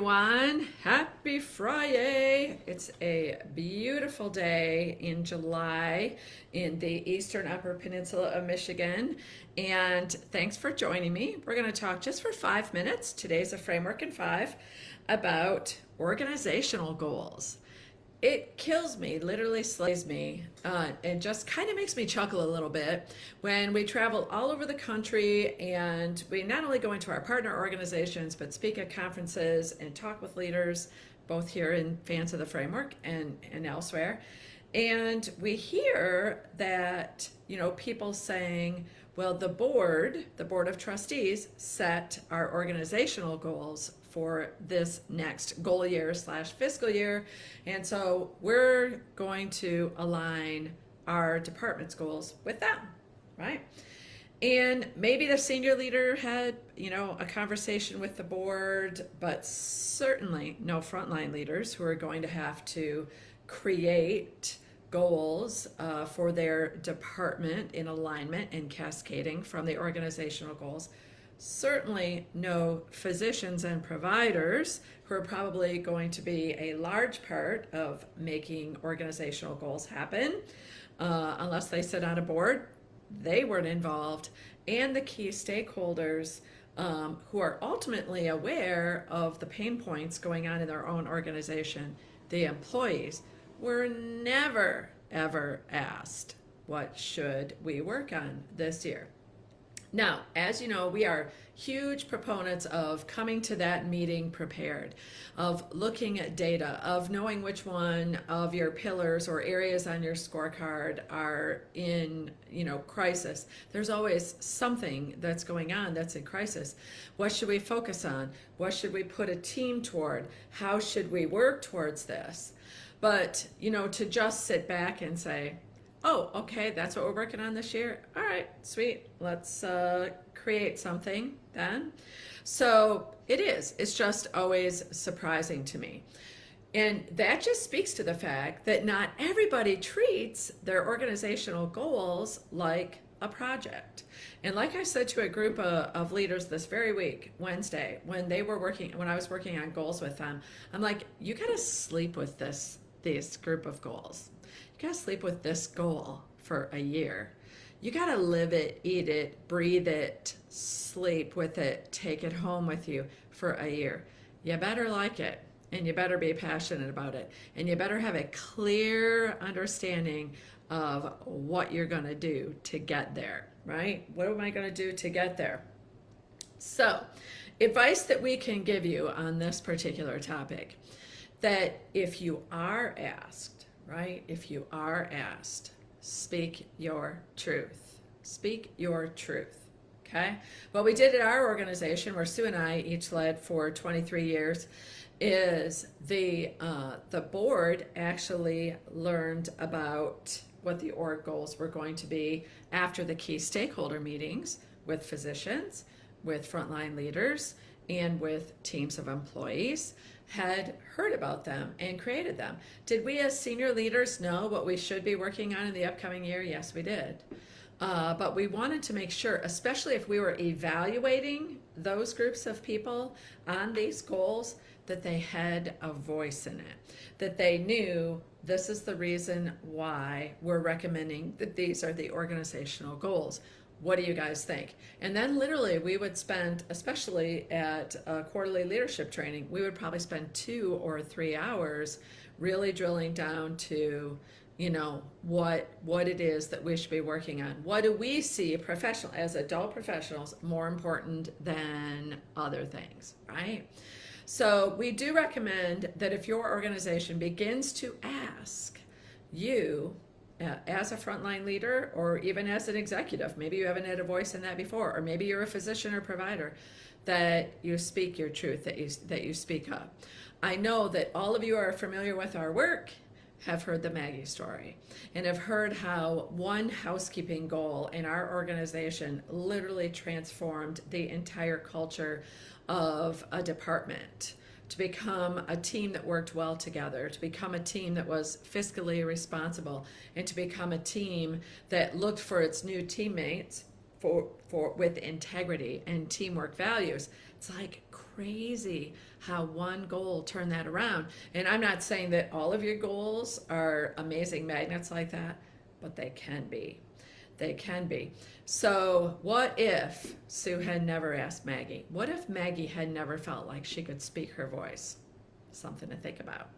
everyone. Happy Friday. It's a beautiful day in July in the eastern upper peninsula of Michigan. And thanks for joining me. We're going to talk just for 5 minutes. Today's a framework in five about organizational goals. It kills me, literally slays me, and just kind of makes me chuckle a little bit when we travel all over the country and we not only go into our partner organizations, but speak at conferences and talk with leaders, both here in Fans of the Framework and elsewhere. And we hear that, people saying, well, the board of trustees set our organizational goals for this next goal year / fiscal year. And so we're going to align our department's goals with them, right? And maybe the senior leader had, a conversation with the board, but certainly no frontline leaders who are going to have to create goals for their department in alignment and cascading from the organizational goals. Certainly no physicians and providers who are probably going to be a large part of making organizational goals happen, unless they sit on a board. They weren't involved. And the key stakeholders who are ultimately aware of the pain points going on in their own organization, the employees, were never, ever asked, what should we work on this year? Now, as you know, we are huge proponents of coming to that meeting prepared, of looking at data, of knowing which one of your pillars or areas on your scorecard are in, crisis. There's always something that's going on that's in crisis. What should we focus on? What should we put a team toward? How should we work towards this? But, to just sit back and say, oh, okay, that's what we're working on this year. All right, sweet. Let's create something then. So it's just always surprising to me. And that just speaks to the fact that not everybody treats their organizational goals like a project. And like I said to a group of leaders this very week, Wednesday, when I was working on goals with them, I'm like, you gotta sleep with this group of goals. You gotta sleep with this goal for a year. You gotta live it, eat it, breathe it, sleep with it, take it home with you for a year. You better like it, and you better be passionate about it, and you better have a clear understanding of what you're gonna do to get there, right? What am I gonna do to get there? So, advice that we can give you on this particular topic, that if you are asked, right? If you are asked, speak your truth. Speak your truth, okay? What we did at our organization, where Sue and I each led for 23 years, is the board actually learned about what the org goals were going to be after the key stakeholder meetings with physicians, with frontline leaders, and with teams of employees, had heard about them and created them. Did we as senior leaders know what we should be working on in the upcoming year? Yes, we did. But we wanted to make sure, especially if we were evaluating those groups of people on these goals, that they had a voice in it, that they knew this is the reason why we're recommending that these are the organizational goals. What do you guys think? And then literally we would spend, especially at quarterly leadership training, we would probably spend 2 or 3 hours really drilling down to, what it is that we should be working on. What do we see as adult professionals more important than other things, right? So we do recommend that if your organization begins to ask you, as a frontline leader, or even as an executive, maybe you haven't had a voice in that before, or maybe you're a physician or provider, that you speak your truth, that you speak up. I know that all of you are familiar with our work, have heard the Maggie story, and have heard how one housekeeping goal in our organization literally transformed the entire culture of a department, to become a team that worked well together, to become a team that was fiscally responsible, and to become a team that looked for its new teammates for with integrity and teamwork values. It's like crazy how one goal turned that around. And I'm not saying that all of your goals are amazing magnets like that, but they can be. They can be. So, what if Sue had never asked Maggie? What if Maggie had never felt like she could speak her voice? Something to think about.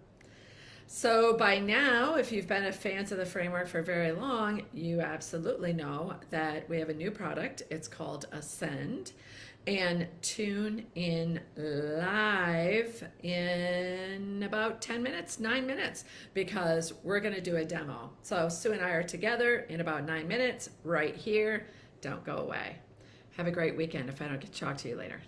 So by now, if you've been a fan of the framework for very long, you absolutely know that we have a new product. It's called Ascend. And tune in live in about 10 minutes, 9 minutes, because we're going to do a demo. So Sue and I are together in about 9 minutes right here. Don't go away. Have a great weekend if I don't get to talk to you later.